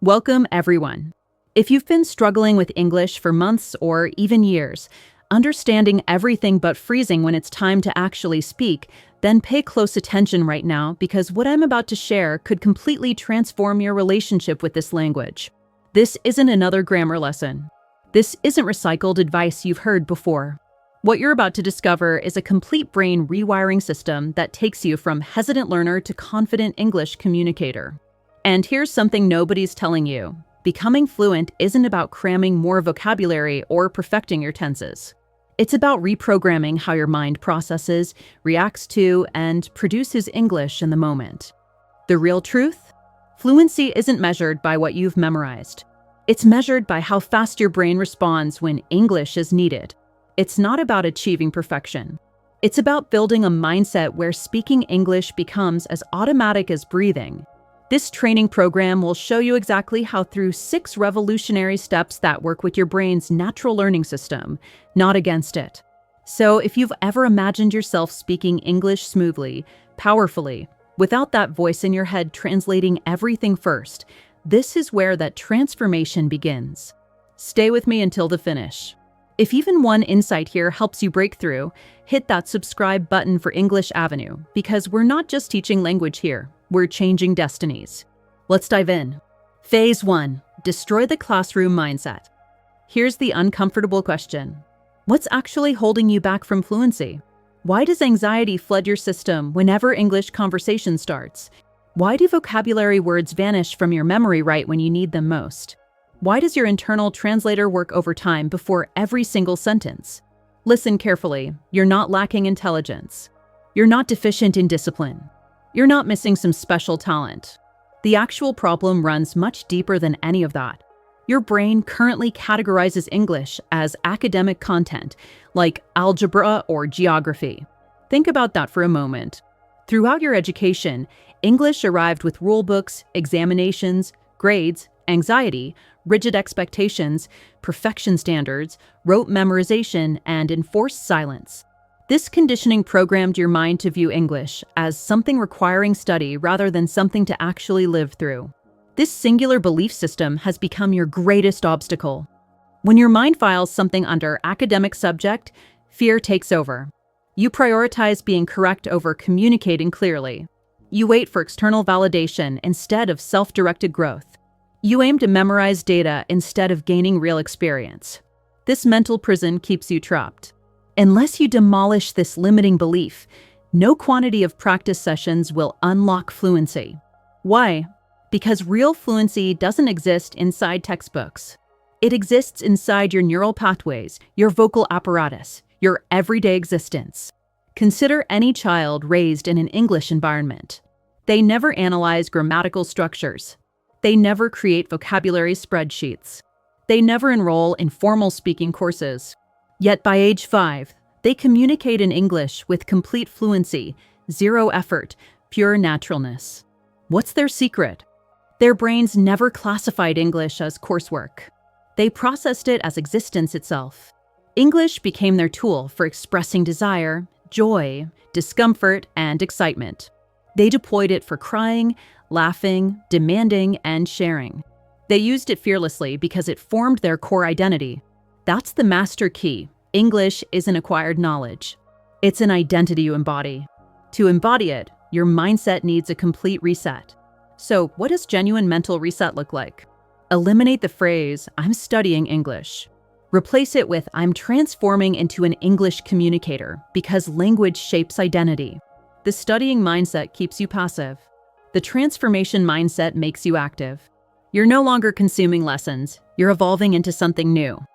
Welcome, everyone. If you've been struggling with English for months or even years, understanding everything but freezing when it's time to actually speak, then pay close attention right now because what I'm about to share could completely transform your relationship with this language. This isn't another grammar lesson. This isn't recycled advice you've heard before. What you're about to discover is a complete brain rewiring system that takes you from hesitant learner to confident English communicator. And here's something nobody's telling you. Becoming fluent isn't about cramming more vocabulary or perfecting your tenses. It's about reprogramming how your mind processes, reacts to, and produces English in the moment. The real truth? Fluency isn't measured by what you've memorized. It's measured by how fast your brain responds when English is needed. It's not about achieving perfection. It's about building a mindset where speaking English becomes as automatic as breathing. This training program will show you exactly how through 6 revolutionary steps that work with your brain's natural learning system, not against it. So if you've ever imagined yourself speaking English smoothly, powerfully, without that voice in your head translating everything first, this is where that transformation begins. Stay with me until the finish. If even one insight here helps you break through, hit that subscribe button for English Avenue, because we're not just teaching language here. We're changing destinies. Let's dive in. Phase 1. Destroy the classroom mindset. Here's the uncomfortable question. What's actually holding you back from fluency? Why does anxiety flood your system whenever English conversation starts? Why do vocabulary words vanish from your memory right when you need them most? Why does your internal translator work overtime before every single sentence? Listen carefully. You're not lacking intelligence. You're not deficient in discipline. You're not missing some special talent. The actual problem runs much deeper than any of that. Your brain currently categorizes English as academic content, like algebra or geography. Think about that for a moment. Throughout your education, English arrived with rulebooks, examinations, grades, anxiety, rigid expectations, perfection standards, rote memorization, and enforced silence. This conditioning programmed your mind to view English as something requiring study rather than something to actually live through. This singular belief system has become your greatest obstacle. When your mind files something under academic subject, fear takes over. You prioritize being correct over communicating clearly. You wait for external validation instead of self-directed growth. You aim to memorize data instead of gaining real experience. This mental prison keeps you trapped. Unless you demolish this limiting belief, no quantity of practice sessions will unlock fluency. Why? Because real fluency doesn't exist inside textbooks. It exists inside your neural pathways, your vocal apparatus, your everyday existence. Consider any child raised in an English environment. They never analyze grammatical structures. They never create vocabulary spreadsheets. They never enroll in formal speaking courses. Yet by age 5, they communicate in English with complete fluency, zero effort, pure naturalness. What's their secret? Their brains never classified English as coursework. They processed it as existence itself. English became their tool for expressing desire, joy, discomfort, and excitement. They deployed it for crying, laughing, demanding, and sharing. They used it fearlessly because it formed their core identity. That's the master key. English isn't acquired knowledge. It's an identity you embody. To embody it, your mindset needs a complete reset. So, what does genuine mental reset look like? Eliminate the phrase, "I'm studying English." Replace it with, "I'm transforming into an English communicator," because language shapes identity. The studying mindset keeps you passive. The transformation mindset makes you active. You're no longer consuming lessons. You're evolving into something new.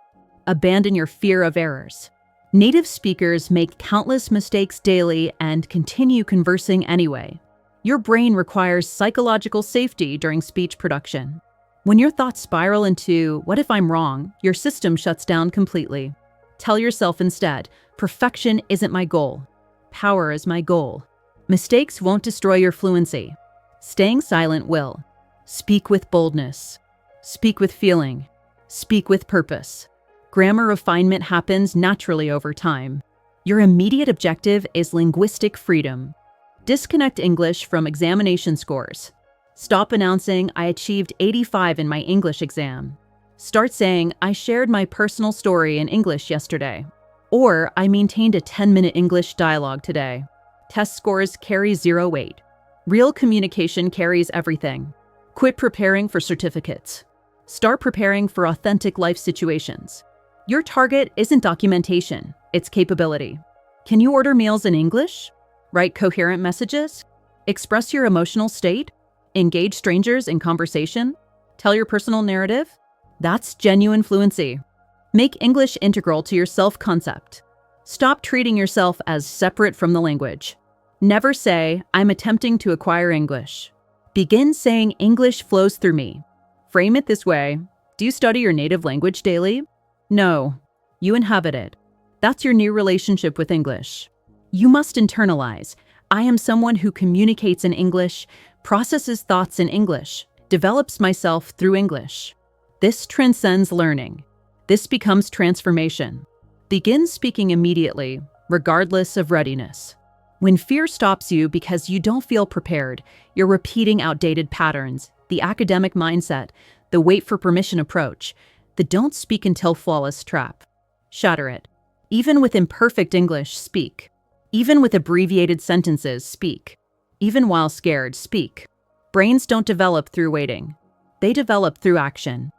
Abandon your fear of errors. Native speakers make countless mistakes daily and continue conversing anyway. Your brain requires psychological safety during speech production. When your thoughts spiral into, "What if I'm wrong?" your system shuts down completely. Tell yourself instead, "Perfection isn't my goal. Power is my goal." Mistakes won't destroy your fluency. Staying silent will. Speak with boldness. Speak with feeling. Speak with purpose. Grammar refinement happens naturally over time. Your immediate objective is linguistic freedom. Disconnect English from examination scores. Stop announcing, "I achieved 85 in my English exam." Start saying, "I shared my personal story in English yesterday." Or, "I maintained a 10-minute English dialogue today." Test scores carry zero weight. Real communication carries everything. Quit preparing for certificates. Start preparing for authentic life situations. Your target isn't documentation, it's capability. Can you order meals in English? Write coherent messages? Express your emotional state? Engage strangers in conversation? Tell your personal narrative? That's genuine fluency. Make English integral to your self-concept. Stop treating yourself as separate from the language. Never say, "I'm attempting to acquire English." Begin saying, "English flows through me." Frame it this way: do you study your native language daily? No, you inhabit it. That's your new relationship with English. You must internalize, "I am someone who communicates in English, processes thoughts in English, develops myself through English." This transcends learning. This becomes transformation. Begin speaking immediately, regardless of readiness. When fear stops you because you don't feel prepared, you're repeating outdated patterns, the academic mindset, the wait for permission approach, the don't speak until flawless trap. Shatter it. Even with imperfect English, speak. Even with abbreviated sentences, speak. Even while scared, speak. Brains don't develop through waiting. They develop through action.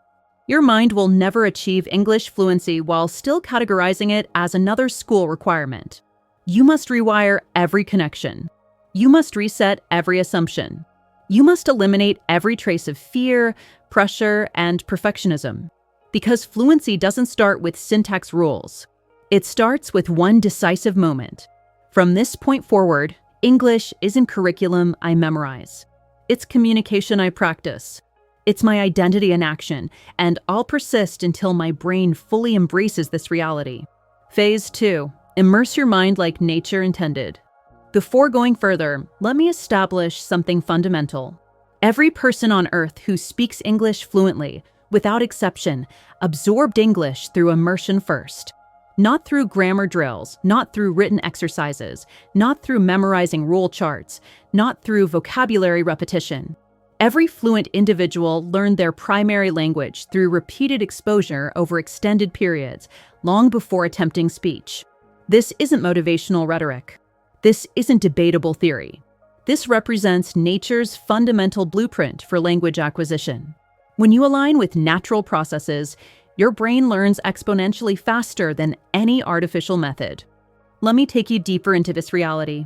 Your mind will never achieve English fluency while still categorizing it as another school requirement. You must rewire every connection. You must reset every assumption. You must eliminate every trace of fear, pressure, and perfectionism. Because fluency doesn't start with syntax rules. It starts with one decisive moment. From this point forward, English isn't curriculum I memorize. It's communication I practice. It's my identity in action, and I'll persist until my brain fully embraces this reality. Phase 2. Immerse your mind like nature intended. Before going further, let me establish something fundamental. Every person on Earth who speaks English fluently, without exception, absorbed English through immersion first. Not through grammar drills, not through written exercises, not through memorizing rule charts, not through vocabulary repetition. Every fluent individual learned their primary language through repeated exposure over extended periods, long before attempting speech. This isn't motivational rhetoric. This isn't debatable theory. This represents nature's fundamental blueprint for language acquisition. When you align with natural processes, your brain learns exponentially faster than any artificial method. Let me take you deeper into this reality.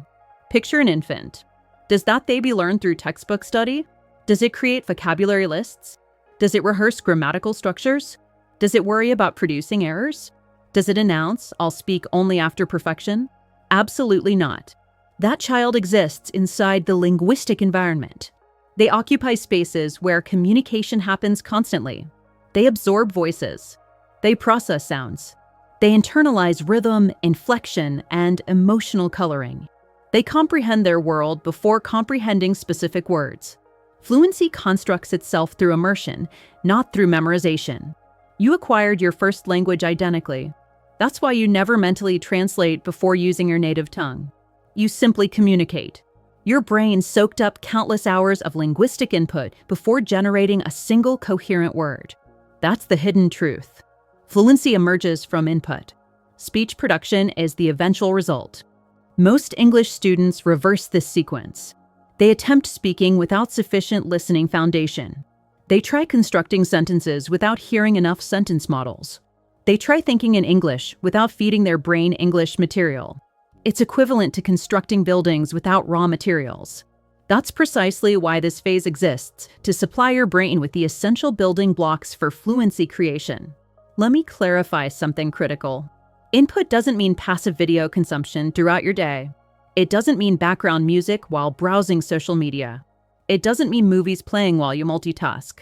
Picture an infant. Does that baby learn through textbook study? Does it create vocabulary lists? Does it rehearse grammatical structures? Does it worry about producing errors? Does it announce, "I'll speak only after perfection"? Absolutely not. That child exists inside the linguistic environment. They occupy spaces where communication happens constantly. They absorb voices. They process sounds. They internalize rhythm, inflection, and emotional coloring. They comprehend their world before comprehending specific words. Fluency constructs itself through immersion, not through memorization. You acquired your first language identically. That's why you never mentally translate before using your native tongue. You simply communicate. Your brain soaked up countless hours of linguistic input before generating a single coherent word. That's the hidden truth. Fluency emerges from input. Speech production is the eventual result. Most English students reverse this sequence. They attempt speaking without sufficient listening foundation. They try constructing sentences without hearing enough sentence models. They try thinking in English without feeding their brain English material. It's equivalent to constructing buildings without raw materials. That's precisely why this phase exists, to supply your brain with the essential building blocks for fluency creation. Let me clarify something critical. Input doesn't mean passive video consumption throughout your day. It doesn't mean background music while browsing social media. It doesn't mean movies playing while you multitask.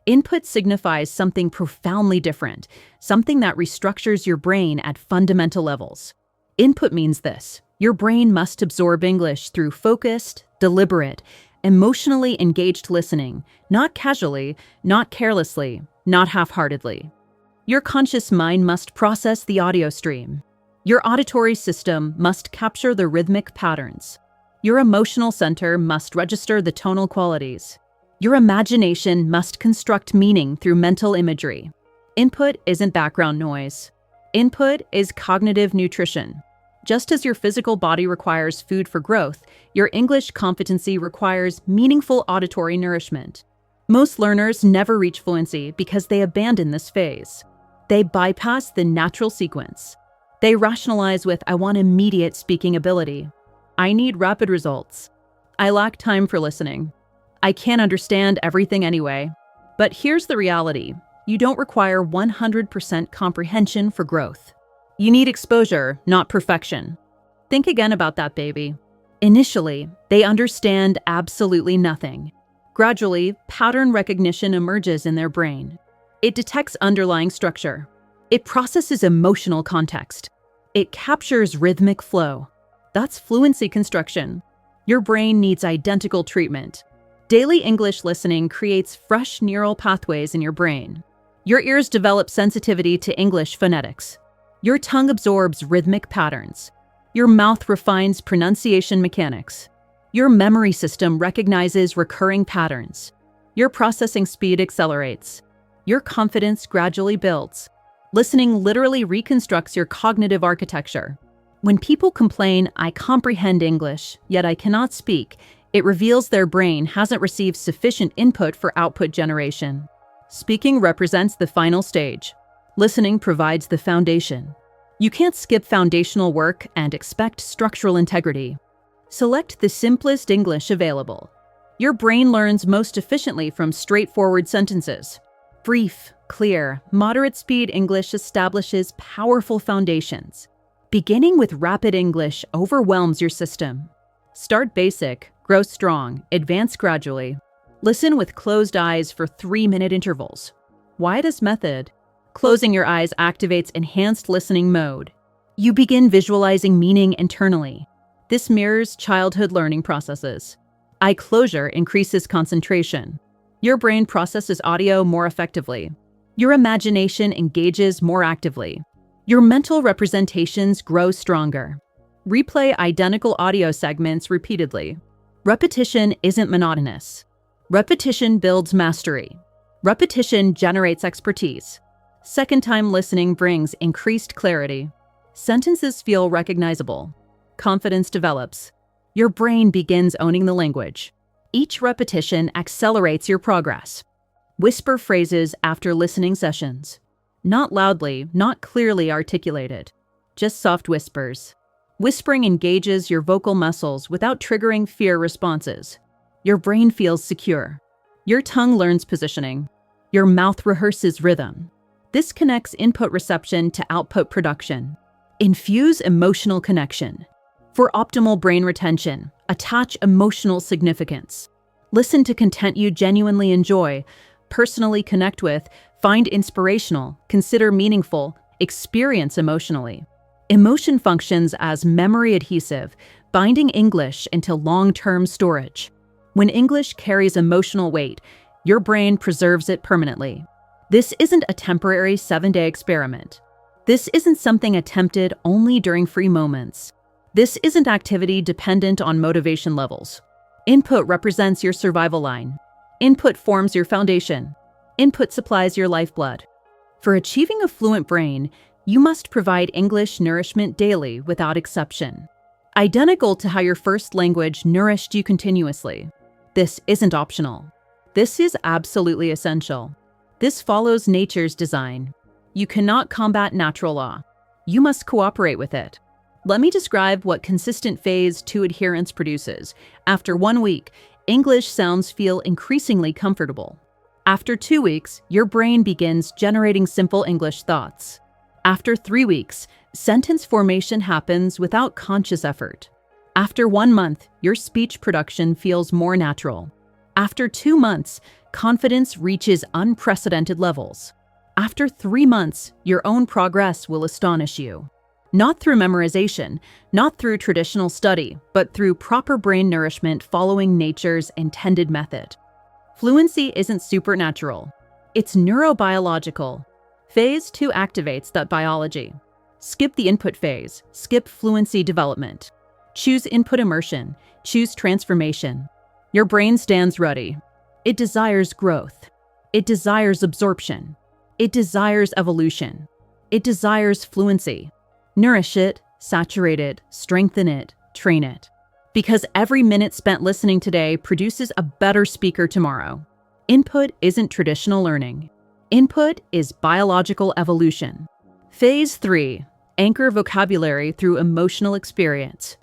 Input signifies something profoundly different, something that restructures your brain at fundamental levels. Input means this: your brain must absorb English through focused, deliberate, emotionally engaged listening, not casually, not carelessly, not half-heartedly. Your conscious mind must process the audio stream. Your auditory system must capture the rhythmic patterns. Your emotional center must register the tonal qualities. Your imagination must construct meaning through mental imagery. Input isn't background noise. Input is cognitive nutrition. Just as your physical body requires food for growth, your English competency requires meaningful auditory nourishment. Most learners never reach fluency because they abandon this phase. They bypass the natural sequence. They rationalize with, "I want immediate speaking ability. I need rapid results. I lack time for listening. I can't understand everything anyway." But here's the reality. You don't require 100% comprehension for growth. You need exposure, not perfection. Think again about that, baby. Initially, they understand absolutely nothing. Gradually, pattern recognition emerges in their brain. It detects underlying structure. It processes emotional context. It captures rhythmic flow. That's fluency construction. Your brain needs identical treatment. Daily English listening creates fresh neural pathways in your brain. Your ears develop sensitivity to English phonetics. Your tongue absorbs rhythmic patterns. Your mouth refines pronunciation mechanics. Your memory system recognizes recurring patterns. Your processing speed accelerates. Your confidence gradually builds. Listening literally reconstructs your cognitive architecture. When people complain, "I comprehend English, yet I cannot speak," it reveals their brain hasn't received sufficient input for output generation. Speaking represents the final stage. Listening provides the foundation. You can't skip foundational work and expect structural integrity. Select the simplest English available. Your brain learns most efficiently from straightforward sentences. Brief, clear, moderate-speed English establishes powerful foundations. Beginning with rapid English overwhelms your system. Start basic, grow strong, advance gradually. Listen with closed eyes for 3-minute intervals. Why this method? Closing your eyes activates enhanced listening mode. You begin visualizing meaning internally. This mirrors childhood learning processes. Eye closure increases concentration. Your brain processes audio more effectively. Your imagination engages more actively. Your mental representations grow stronger. Replay identical audio segments repeatedly. Repetition isn't monotonous. Repetition builds mastery. Repetition generates expertise. Second-time listening brings increased clarity. Sentences feel recognizable. Confidence develops. Your brain begins owning the language. Each repetition accelerates your progress. Whisper phrases after listening sessions. Not loudly, not clearly articulated. Just soft whispers. Whispering engages your vocal muscles without triggering fear responses. Your brain feels secure. Your tongue learns positioning. Your mouth rehearses rhythm. This connects input reception to output production. Infuse emotional connection. For optimal brain retention, attach emotional significance. Listen to content you genuinely enjoy, personally connect with, find inspirational, consider meaningful, experience emotionally. Emotion functions as memory adhesive, binding English into long-term storage. When English carries emotional weight, your brain preserves it permanently. This isn't a temporary 7-day experiment. This isn't something attempted only during free moments. This isn't activity dependent on motivation levels. Input represents your survival line. Input forms your foundation. Input supplies your lifeblood. For achieving a fluent brain, you must provide English nourishment daily without exception. Identical to how your first language nourished you continuously. This isn't optional. This is absolutely essential. This follows nature's design. You cannot combat natural law. You must cooperate with it. Let me describe what consistent phase 2 adherence produces. After 1 week, English sounds feel increasingly comfortable. After 2 weeks, your brain begins generating simple English thoughts. After 3 weeks, sentence formation happens without conscious effort. After 1 month, your speech production feels more natural. After 2 months, confidence reaches unprecedented levels. After 3 months, your own progress will astonish you. Not through memorization, not through traditional study, but through proper brain nourishment following nature's intended method. Fluency isn't supernatural. It's neurobiological. Phase 2 activates that biology. Skip the input phase. Skip fluency development. Choose input immersion. Choose transformation. Your brain stands ready. It desires growth. It desires absorption. It desires evolution. It desires fluency. Nourish it, saturate it, strengthen it, train it. Because every minute spent listening today produces a better speaker tomorrow. Input isn't traditional learning. Input is biological evolution. Phase 3. Anchor vocabulary through emotional experience.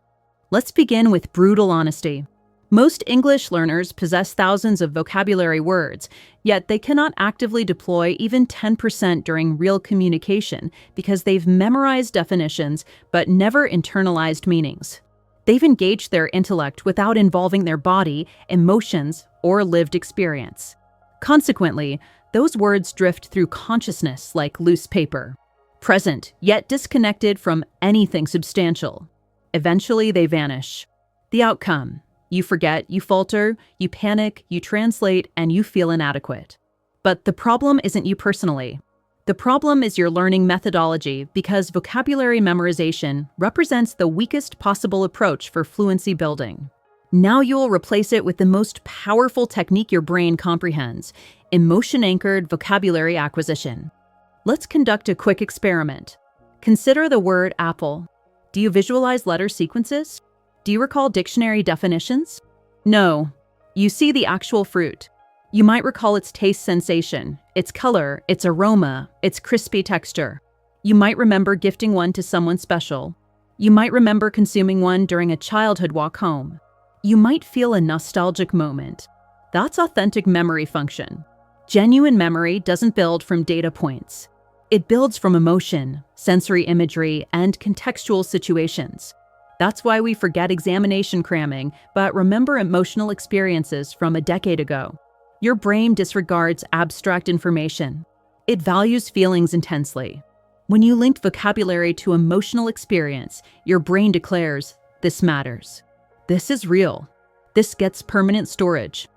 Let's begin with brutal honesty. Most English learners possess thousands of vocabulary words, yet they cannot actively deploy even 10% during real communication because they've memorized definitions but never internalized meanings. They've engaged their intellect without involving their body, emotions, or lived experience. Consequently, those words drift through consciousness like loose paper, present yet disconnected from anything substantial. Eventually, they vanish. The outcome: you forget, you falter, you panic, you translate, and you feel inadequate. But the problem isn't you personally. The problem is your learning methodology, because vocabulary memorization represents the weakest possible approach for fluency building. Now you'll replace it with the most powerful technique your brain comprehends: emotion-anchored vocabulary acquisition. Let's conduct a quick experiment. Consider the word apple. Do you visualize letter sequences? Do you recall dictionary definitions? No. You see the actual fruit. You might recall its taste sensation, its color, its aroma, its crispy texture. You might remember gifting one to someone special. You might remember consuming one during a childhood walk home. You might feel a nostalgic moment. That's authentic memory function. Genuine memory doesn't build from data points. It builds from emotion, sensory imagery, and contextual situations. That's why we forget examination cramming, but remember emotional experiences from a decade ago. Your brain disregards abstract information. It values feelings intensely. When you link vocabulary to emotional experience, your brain declares, "This matters. This is real. This gets permanent storage."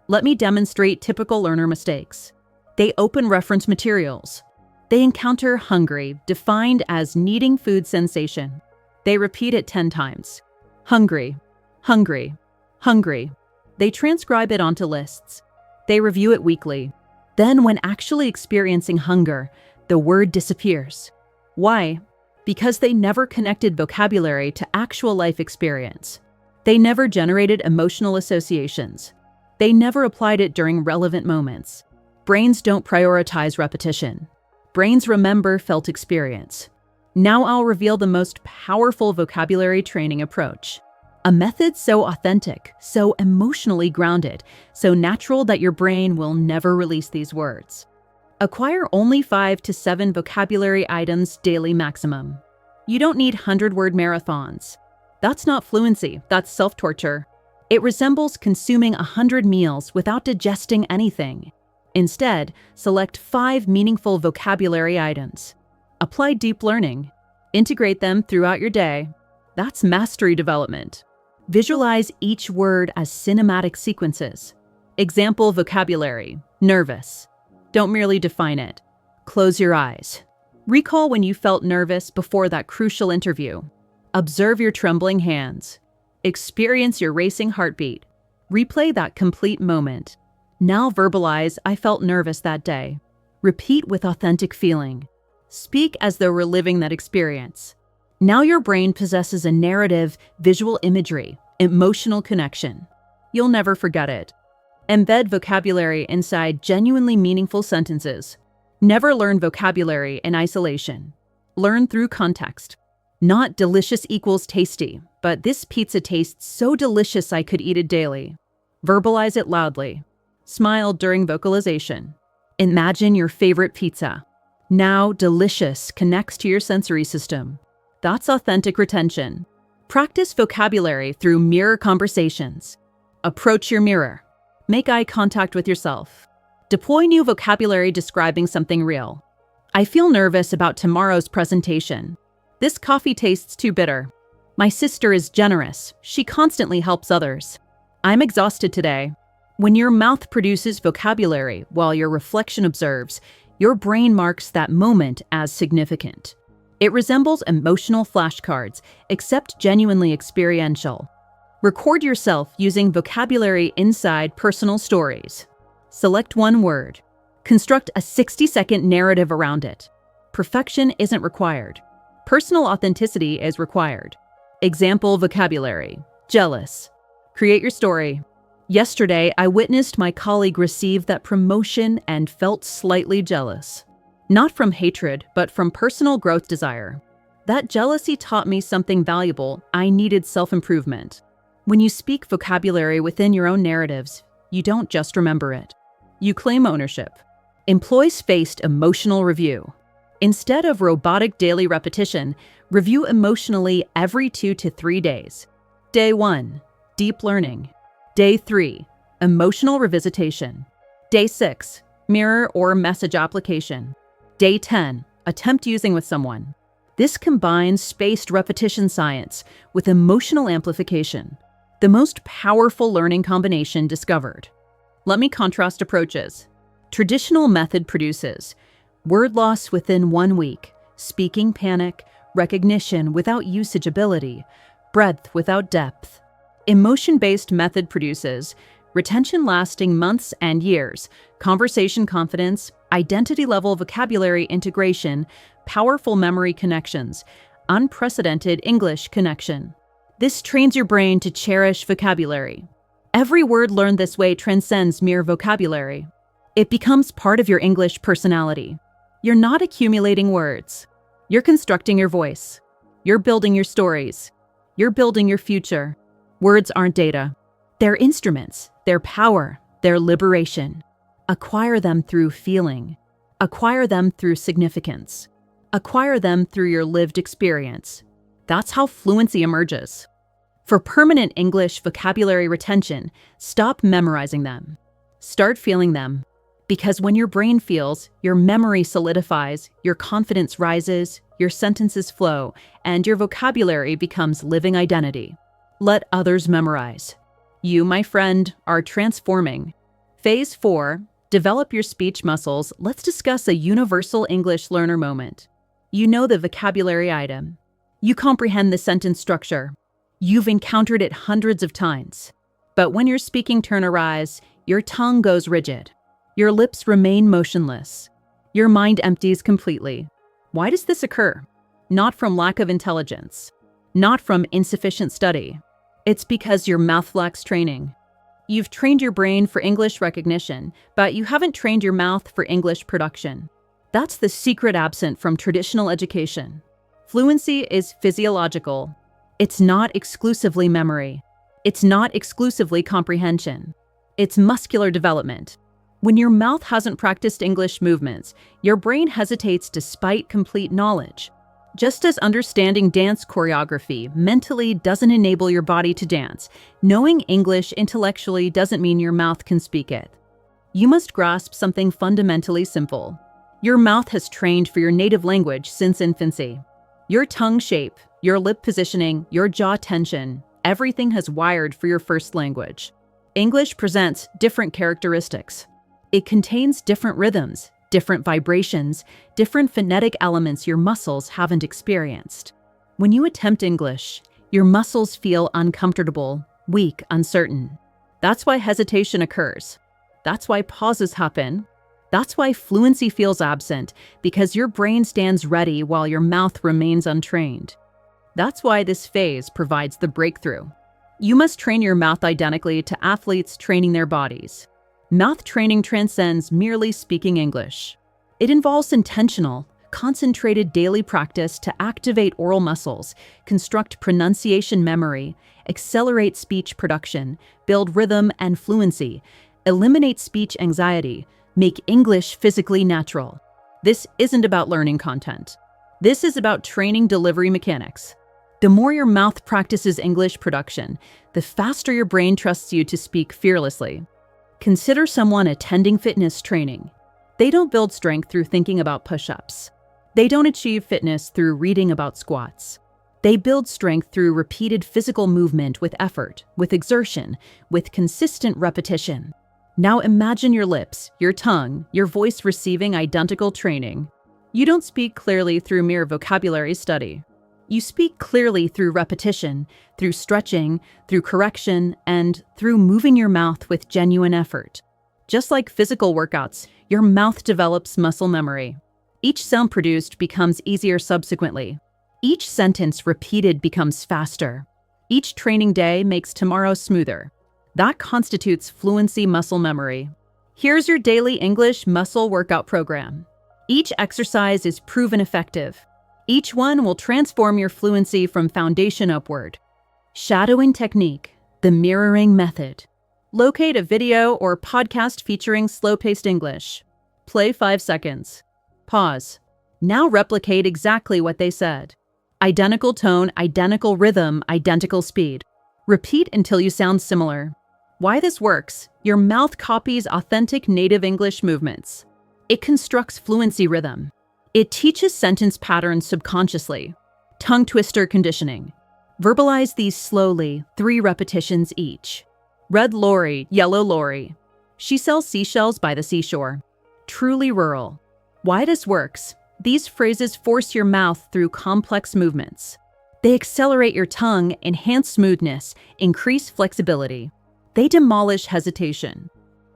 Let me demonstrate typical learner mistakes. They open reference materials. They encounter hungry, defined as needing food sensation. They repeat it 10 times. Hungry, hungry, hungry. They transcribe it onto lists. They review it weekly. Then, when actually experiencing hunger, the word disappears. Why? Because they never connected vocabulary to actual life experience. They never generated emotional associations. They never applied it during relevant moments. Brains don't prioritize repetition. Brains remember felt experience. Now I'll reveal the most powerful vocabulary training approach. A method so authentic, so emotionally grounded, so natural that your brain will never release these words. Acquire only 5 to 7 vocabulary items daily maximum. You don't need 100-word marathons. That's not fluency, that's self-torture. It resembles consuming 100 meals without digesting anything. Instead, select 5 meaningful vocabulary items. Apply deep learning. Integrate them throughout your day. That's mastery development. Visualize each word as cinematic sequences. Example vocabulary: nervous. Don't merely define it. Close your eyes. Recall when you felt nervous before that crucial interview. Observe your trembling hands. Experience your racing heartbeat. Replay that complete moment. Now verbalize, "I felt nervous that day." Repeat with authentic feeling. Speak as though we're living that experience. Now your brain possesses a narrative, visual imagery, emotional connection. You'll never forget it. Embed vocabulary inside genuinely meaningful sentences. Never learn vocabulary in isolation. Learn through context. Not delicious equals tasty, but this pizza tastes so delicious I could eat it daily. Verbalize it loudly. Smile during vocalization. Imagine your favorite pizza. Now, delicious connects to your sensory system. That's authentic retention. Practice vocabulary through mirror conversations. Approach your mirror. Make eye contact with yourself. Deploy new vocabulary describing something real. I feel nervous about tomorrow's presentation. This coffee tastes too bitter. My sister is generous. She constantly helps others. I'm exhausted today. When your mouth produces vocabulary while your reflection observes, your brain marks that moment as significant. It resembles emotional flashcards, except genuinely experiential. Record yourself using vocabulary inside personal stories. Select one word. Construct a 60-second narrative around it. Perfection isn't required. Personal authenticity is required. Example vocabulary: jealous. Create your story. Yesterday, I witnessed my colleague receive that promotion and felt slightly jealous. Not from hatred, but from personal growth desire. That jealousy taught me something valuable. I needed self-improvement. When you speak vocabulary within your own narratives, you don't just remember it. You claim ownership. Employees faced emotional review. Instead of robotic daily repetition, review emotionally every 2 to 3 days. Day 1, deep learning. Day 3, emotional revisitation. Day 6, mirror or message application. Day 10, attempt using with someone. This combines spaced repetition science with emotional amplification, the most powerful learning combination discovered. Let me contrast approaches. Traditional method produces word loss within 1 week, speaking panic, recognition without usage ability, breadth without depth. Emotion-based method produces retention lasting months and years, conversation confidence, identity-level vocabulary integration, powerful memory connections, unprecedented English connection. This trains your brain to cherish vocabulary. Every word learned this way transcends mere vocabulary. It becomes part of your English personality. You're not accumulating words. You're constructing your voice. You're building your stories. You're building your future. Words aren't data. They're instruments, their power, their liberation. Acquire them through feeling. Acquire them through significance. Acquire them through your lived experience. That's how fluency emerges. For permanent English vocabulary retention, stop memorizing them. Start feeling them. Because when your brain feels, your memory solidifies, your confidence rises, your sentences flow, and your vocabulary becomes living identity. Let others memorize. You, my friend, are transforming. Phase 4, develop your speech muscles. Let's discuss a universal English learner moment. You know the vocabulary item. You comprehend the sentence structure. You've encountered it hundreds of times. But when your speaking turn arrives, your tongue goes rigid. Your lips remain motionless. Your mind empties completely. Why does this occur? Not from lack of intelligence. Not from insufficient study. It's because your mouth lacks training. You've trained your brain for English recognition, but you haven't trained your mouth for English production. That's the secret absent from traditional education. Fluency is physiological. It's not exclusively memory. It's not exclusively comprehension. It's muscular development. When your mouth hasn't practiced English movements, your brain hesitates despite complete knowledge. Just as understanding dance choreography mentally doesn't enable your body to dance, knowing English intellectually doesn't mean your mouth can speak it. You must grasp something fundamentally simple. Your mouth has trained for your native language since infancy. Your tongue shape, your lip positioning, your jaw tension, everything has wired for your first language. English presents different characteristics. It contains different rhythms, different vibrations, different phonetic elements your muscles haven't experienced. When you attempt English, your muscles feel uncomfortable, weak, uncertain. That's why hesitation occurs. That's why pauses happen. That's why fluency feels absent, because your brain stands ready while your mouth remains untrained. That's why this phase provides the breakthrough. You must train your mouth identically to athletes training their bodies. Mouth training transcends merely speaking English. It involves intentional, concentrated daily practice to activate oral muscles, construct pronunciation memory, accelerate speech production, build rhythm and fluency, eliminate speech anxiety, make English physically natural. This isn't about learning content. This is about training delivery mechanics. The more your mouth practices English production, the faster your brain trusts you to speak fearlessly. Consider someone attending fitness training. They don't build strength through thinking about push-ups. They don't achieve fitness through reading about squats. They build strength through repeated physical movement with effort, with exertion, with consistent repetition. Now imagine your lips, your tongue, your voice receiving identical training. You don't speak clearly through mere vocabulary study. You speak clearly through repetition, through stretching, through correction, and through moving your mouth with genuine effort. Just like physical workouts, your mouth develops muscle memory. Each sound produced becomes easier subsequently. Each sentence repeated becomes faster. Each training day makes tomorrow smoother. That constitutes fluency muscle memory. Here's your daily English muscle workout program. Each exercise is proven effective. Each one will transform your fluency from foundation upward. Shadowing technique, the mirroring method. Locate a video or podcast featuring slow-paced English. Play 5 seconds. Pause. Now replicate exactly what they said. Identical tone, identical rhythm, identical speed. Repeat until you sound similar. Why this works: your mouth copies authentic native English movements. It constructs fluency rhythm. It teaches sentence patterns subconsciously. Tongue twister conditioning. Verbalize these slowly, 3 repetitions each. Red lorry, yellow lorry. She sells seashells by the seashore. Truly rural. Why this works: these phrases force your mouth through complex movements. They accelerate your tongue, enhance smoothness, increase flexibility. They demolish hesitation.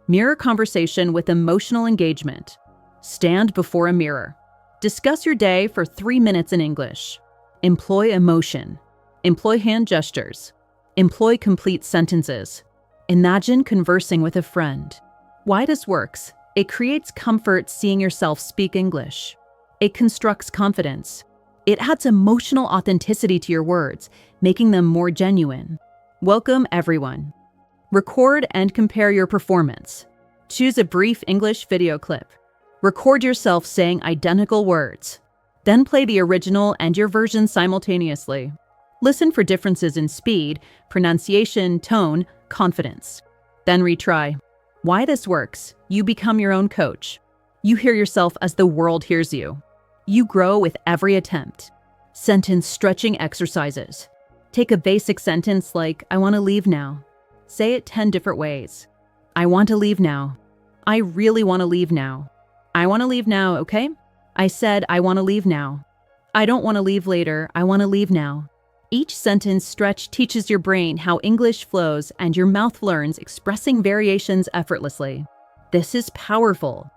Mirror conversation with emotional engagement. Stand before a mirror. Discuss your day for 3 minutes in English. Employ emotion. Employ hand gestures. Employ complete sentences. Imagine conversing with a friend. Why this works: it creates comfort seeing yourself speak English. It constructs confidence. It adds emotional authenticity to your words, making them more genuine. Welcome, everyone. Record and compare your performance. Choose a brief English video clip. Record yourself saying identical words. Then play the original and your version simultaneously. Listen for differences in speed, pronunciation, tone, confidence. Then retry. Why this works: you become your own coach. You hear yourself as the world hears you. You grow with every attempt. Sentence stretching exercises. Take a basic sentence like, I want to leave now. Say it 10 different ways. I want to leave now. I really want to leave now. I want to leave now, okay? I said I want to leave now. I don't want to leave later. I want to leave now. Each sentence stretch teaches your brain how English flows, and your mouth learns expressing variations effortlessly. This is powerful.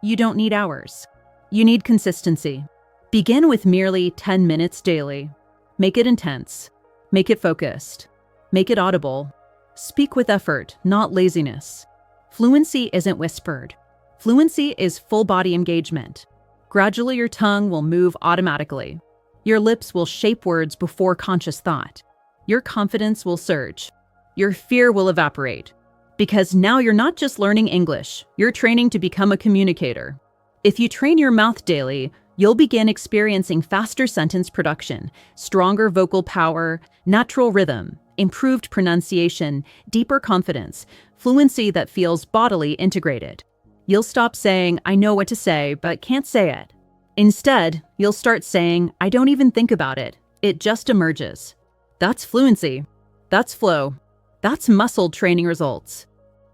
You don't need hours. You need consistency. Begin with merely 10 minutes daily. Make it intense. Make it focused. Make it audible. Speak with effort, not laziness. Fluency isn't whispered. Fluency is full-body engagement. Gradually, your tongue will move automatically. Your lips will shape words before conscious thought. Your confidence will surge. Your fear will evaporate. Because now you're not just learning English, you're training to become a communicator. If you train your mouth daily, you'll begin experiencing faster sentence production, stronger vocal power, natural rhythm, improved pronunciation, deeper confidence, fluency that feels bodily integrated. You'll stop saying, I know what to say, but can't say it. Instead, you'll start saying, I don't even think about it. It just emerges. That's fluency. That's flow. That's muscle training results.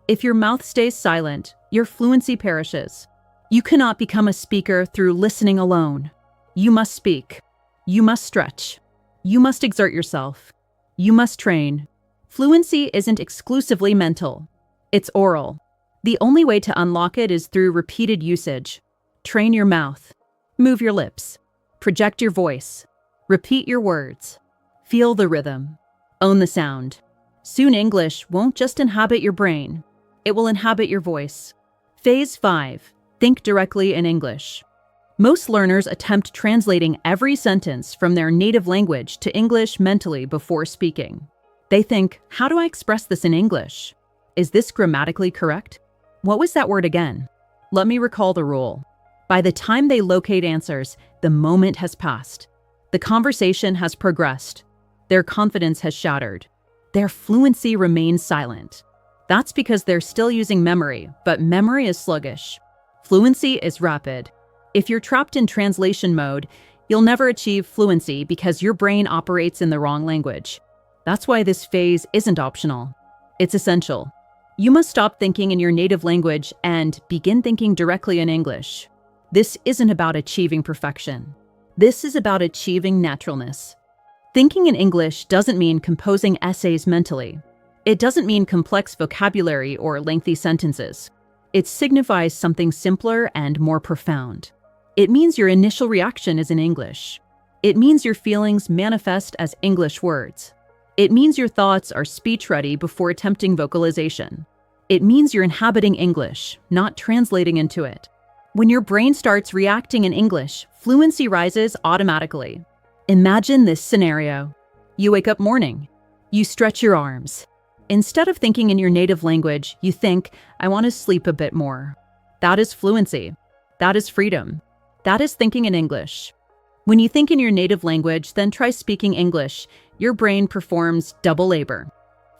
If your mouth stays silent, your fluency perishes. You cannot become a speaker through listening alone. You must speak. You must stretch. You must exert yourself. You must train. Fluency isn't exclusively mental. It's oral. The only way to unlock it is through repeated usage. Train your mouth. Move your lips. Project your voice. Repeat your words. Feel the rhythm. Own the sound. Soon English won't just inhabit your brain. It will inhabit your voice. Phase 5. Think directly in English. Most learners attempt translating every sentence from their native language to English mentally before speaking. They think, how do I express this in English? Is this grammatically correct? What was that word again? Let me recall the rule. By the time they locate answers, the moment has passed. The conversation has progressed. Their confidence has shattered. Their fluency remains silent. That's because they're still using memory, but memory is sluggish. Fluency is rapid. If you're trapped in translation mode, you'll never achieve fluency because your brain operates in the wrong language. That's why this phase isn't optional. It's essential. You must stop thinking in your native language and begin thinking directly in English. This isn't about achieving perfection. This is about achieving naturalness. Thinking in English doesn't mean composing essays mentally. It doesn't mean complex vocabulary or lengthy sentences. It signifies something simpler and more profound. It means your initial reaction is in English. It means your feelings manifest as English words. It means your thoughts are speech-ready before attempting vocalization. It means you're inhabiting English, not translating into it. When your brain starts reacting in English, fluency rises automatically. Imagine this scenario. You wake up morning. You stretch your arms. Instead of thinking in your native language, you think, I want to sleep a bit more. That is fluency. That is freedom. That is thinking in English. When you think in your native language, then try speaking English, your brain performs double labor.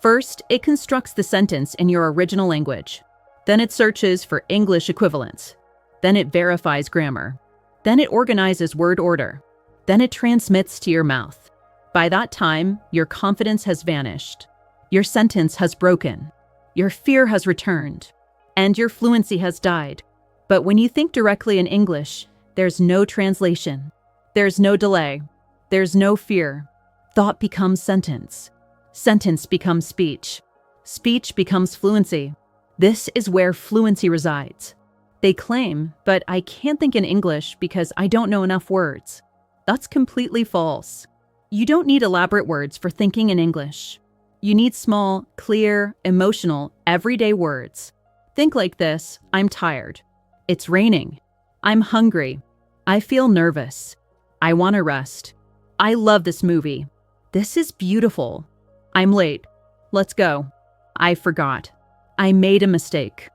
First, it constructs the sentence in your original language. Then it searches for English equivalents. Then it verifies grammar. Then it organizes word order. Then it transmits to your mouth. By that time, your confidence has vanished. Your sentence has broken. Your fear has returned. And your fluency has died. But when you think directly in English, there's no translation. There's no delay. There's no fear. Thought becomes sentence. Sentence becomes speech. Speech becomes fluency. This is where fluency resides. They claim, but I can't think in English because I don't know enough words. That's completely false. You don't need elaborate words for thinking in English. You need small, clear, emotional, everyday words. Think like this: I'm tired. It's raining. I'm hungry. I feel nervous. I want to rest. I love this movie. This is beautiful. I'm late. Let's go. I forgot. I made a mistake.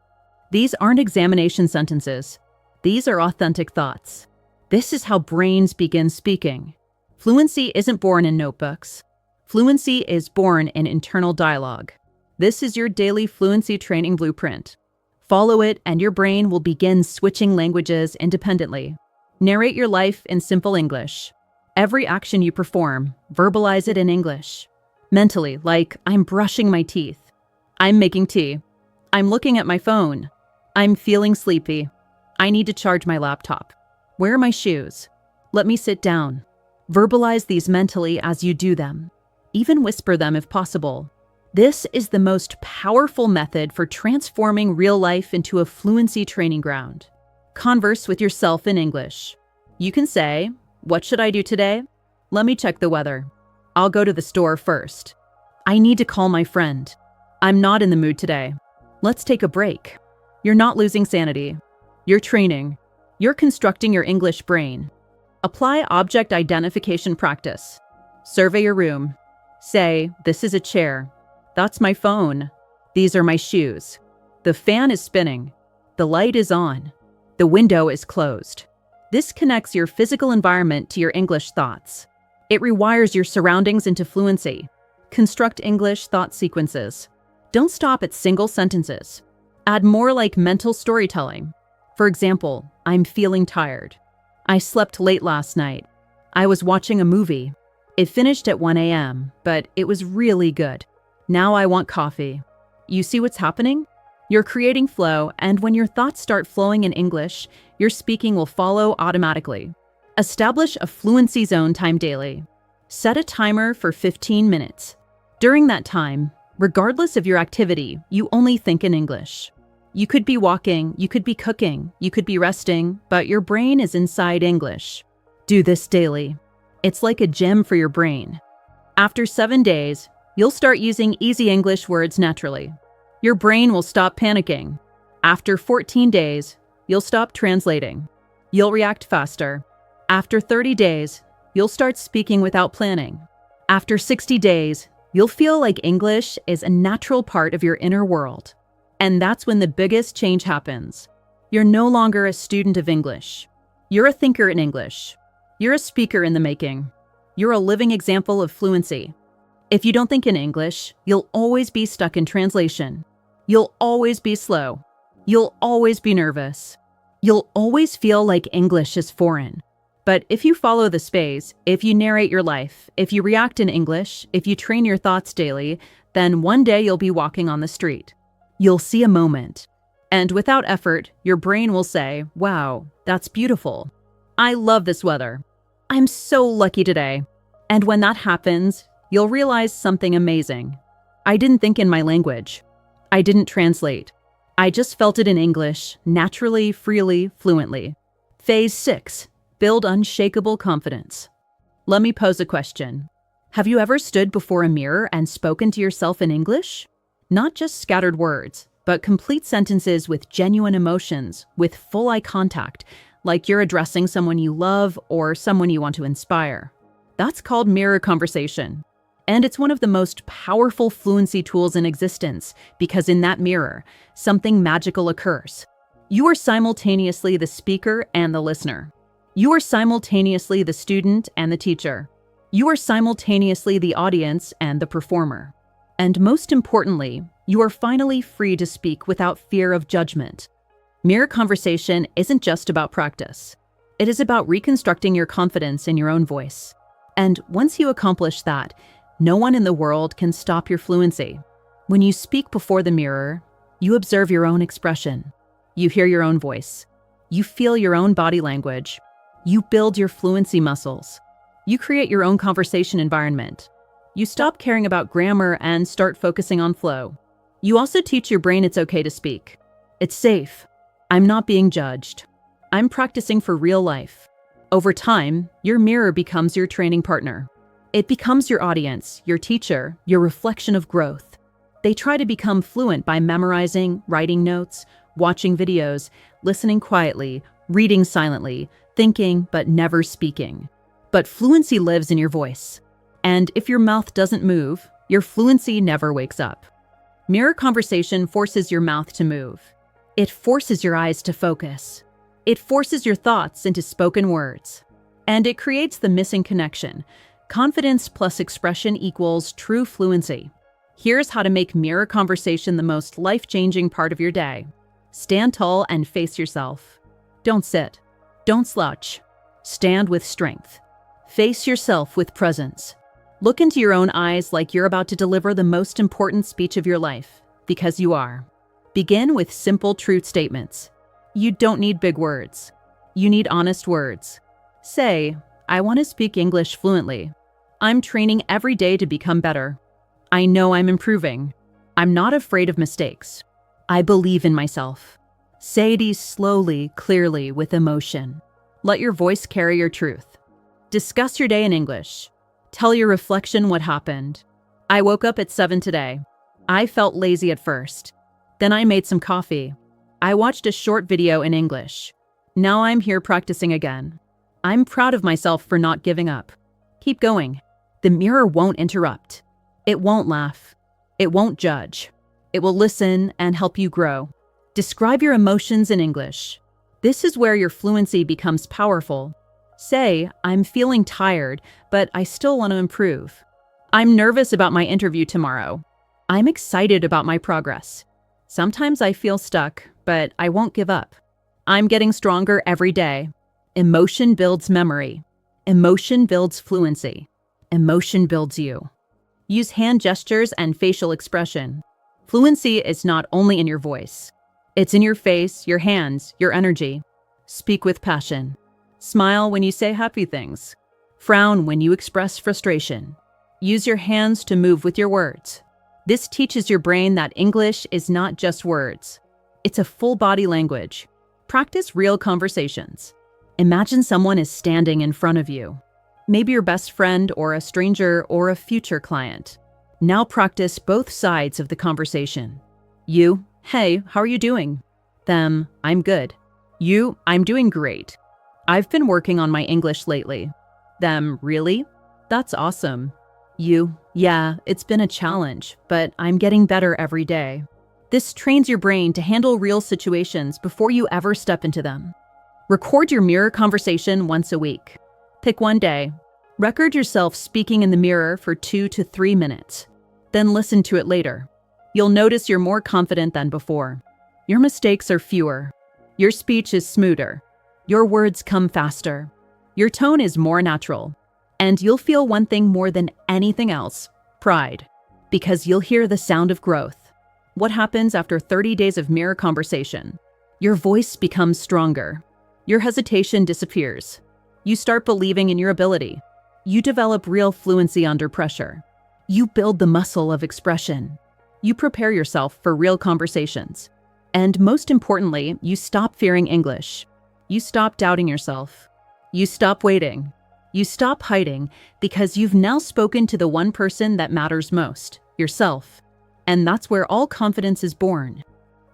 These aren't examination sentences. These are authentic thoughts. This is how brains begin speaking. Fluency isn't born in notebooks. Fluency is born in internal dialogue. This is your daily fluency training blueprint. Follow it and your brain will begin switching languages independently. Narrate your life in simple English. Every action you perform, verbalize it in English. Mentally, like, I'm brushing my teeth. I'm making tea. I'm looking at my phone. I'm feeling sleepy. I need to charge my laptop. Where are my shoes? Let me sit down. Verbalize these mentally as you do them. Even whisper them if possible. This is the most powerful method for transforming real life into a fluency training ground. Converse with yourself in English. You can say, what should I do today? Let me check the weather. I'll go to the store first. I need to call my friend. I'm not in the mood today. Let's take a break. You're not losing sanity. You're training. You're constructing your English brain. Apply object identification practice. Survey your room. Say, this is a chair. That's my phone. These are my shoes. The fan is spinning. The light is on. The window is closed. This connects your physical environment to your English thoughts. It rewires your surroundings into fluency. Construct English thought sequences. Don't stop at single sentences. Add more like mental storytelling. For example, I'm feeling tired. I slept late last night. I was watching a movie. It finished at 1 a.m., but it was really good. Now I want coffee. You see what's happening? You're creating flow, and when your thoughts start flowing in English, your speaking will follow automatically. Establish a fluency zone time daily. Set a timer for 15 minutes. During that time, regardless of your activity, you only think in English. You could be walking, you could be cooking, you could be resting, but your brain is inside English. Do this daily. It's like a gym for your brain. After 7 days, you'll start using easy English words naturally. Your brain will stop panicking. After 14 days, you'll stop translating. You'll react faster. After 30 days, you'll start speaking without planning. After 60 days, you'll feel like English is a natural part of your inner world. And that's when the biggest change happens. You're no longer a student of English. You're a thinker in English. You're a speaker in the making. You're a living example of fluency. If you don't think in English, you'll always be stuck in translation. You'll always be slow. You'll always be nervous. You'll always feel like English is foreign. But if you follow the space, if you narrate your life, if you react in English, if you train your thoughts daily, then one day you'll be walking on the street. You'll see a moment. And without effort, your brain will say, wow, that's beautiful. I love this weather. I'm so lucky today. And when that happens, you'll realize something amazing. I didn't think in my language. I didn't translate. I just felt it in English, naturally, freely, fluently. Phase 6. Build unshakable confidence. Let me pose a question. Have you ever stood before a mirror and spoken to yourself in English? Not just scattered words, but complete sentences with genuine emotions, with full eye contact, like you're addressing someone you love or someone you want to inspire. That's called mirror conversation. And it's one of the most powerful fluency tools in existence because in that mirror, something magical occurs. You are simultaneously the speaker and the listener. You are simultaneously the student and the teacher. You are simultaneously the audience and the performer. And most importantly, you are finally free to speak without fear of judgment. Mirror conversation isn't just about practice. It is about reconstructing your confidence in your own voice. And once you accomplish that, no one in the world can stop your fluency. When you speak before the mirror, you observe your own expression. You hear your own voice. You feel your own body language. You build your fluency muscles. You create your own conversation environment. You stop caring about grammar and start focusing on flow. You also teach your brain it's okay to speak. It's safe. I'm not being judged. I'm practicing for real life. Over time, your mirror becomes your training partner. It becomes your audience, your teacher, your reflection of growth. They try to become fluent by memorizing, writing notes, watching videos, listening quietly, reading silently, thinking but never speaking. But fluency lives in your voice. And if your mouth doesn't move, your fluency never wakes up. Mirror conversation forces your mouth to move. It forces your eyes to focus. It forces your thoughts into spoken words. And it creates the missing connection. Confidence plus expression equals true fluency. Here's how to make mirror conversation the most life-changing part of your day. Stand tall and face yourself. Don't sit. Don't slouch. Stand with strength. Face yourself with presence. Look into your own eyes like you're about to deliver the most important speech of your life, because you are. Begin with simple truth statements. You don't need big words. You need honest words. Say, I want to speak English fluently. I'm training every day to become better. I know I'm improving. I'm not afraid of mistakes. I believe in myself. Say these slowly, clearly, with emotion. Let your voice carry your truth. Discuss your day in English. Tell your reflection what happened. I woke up at 7 today. I felt lazy at first. Then I made some coffee. I watched a short video in English. Now I'm here practicing again. I'm proud of myself for not giving up. Keep going. The mirror won't interrupt. It won't laugh. It won't judge. It will listen and help you grow. Describe your emotions in English. This is where your fluency becomes powerful. Say, I'm feeling tired, but I still want to improve. I'm nervous about my interview tomorrow. I'm excited about my progress. Sometimes I feel stuck, but I won't give up. I'm getting stronger every day. Emotion builds memory. Emotion builds fluency. Emotion builds you. Use hand gestures and facial expression. Fluency is not only in your voice. It's in your face, your hands, your energy. Speak with passion. Smile when you say happy things. Frown when you express frustration. Use your hands to move with your words. This teaches your brain that English is not just words. It's a full body language. Practice real conversations. Imagine someone is standing in front of you. Maybe your best friend or a stranger or a future client. Now practice both sides of the conversation. You, hey, how are you doing? Them, I'm good. You, I'm doing great. I've been working on my English lately. Them, really? That's awesome. You, yeah, it's been a challenge, but I'm getting better every day. This trains your brain to handle real situations before you ever step into them. Record your mirror conversation once a week. Pick one day. Record yourself speaking in the mirror for 2 to 3 minutes. Then listen to it later. You'll notice you're more confident than before. Your mistakes are fewer. Your speech is smoother. Your words come faster. Your tone is more natural. And you'll feel one thing more than anything else: pride. Because you'll hear the sound of growth. What happens after 30 days of mirror conversation? Your voice becomes stronger. Your hesitation disappears. You start believing in your ability. You develop real fluency under pressure. You build the muscle of expression. You prepare yourself for real conversations. And most importantly, you stop fearing English. You stop doubting yourself. You stop waiting. You stop hiding because you've now spoken to the one person that matters most, yourself. And that's where all confidence is born.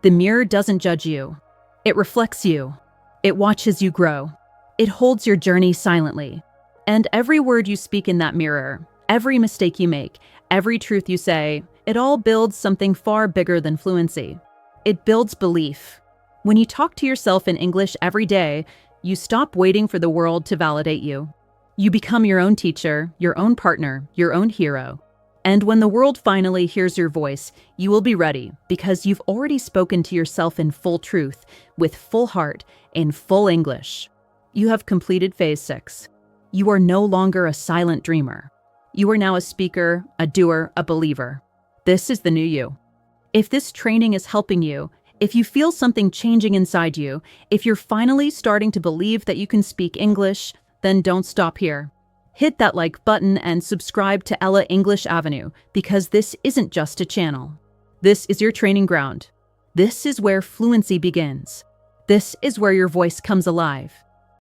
The mirror doesn't judge you. It reflects you. It watches you grow. It holds your journey silently. And every word you speak in that mirror, every mistake you make, every truth you say, it all builds something far bigger than fluency. It builds belief. When you talk to yourself in English every day, you stop waiting for the world to validate you. You become your own teacher, your own partner, your own hero. And when the world finally hears your voice, you will be ready because you've already spoken to yourself in full truth, with full heart, in full English. You have completed phase 6. You are no longer a silent dreamer. You are now a speaker, a doer, a believer. This is the new you. If this training is helping you, if you feel something changing inside you, if you're finally starting to believe that you can speak English, then don't stop here. Hit that like button and subscribe to Ella English Avenue because this isn't just a channel. This is your training ground. This is where fluency begins. This is where your voice comes alive.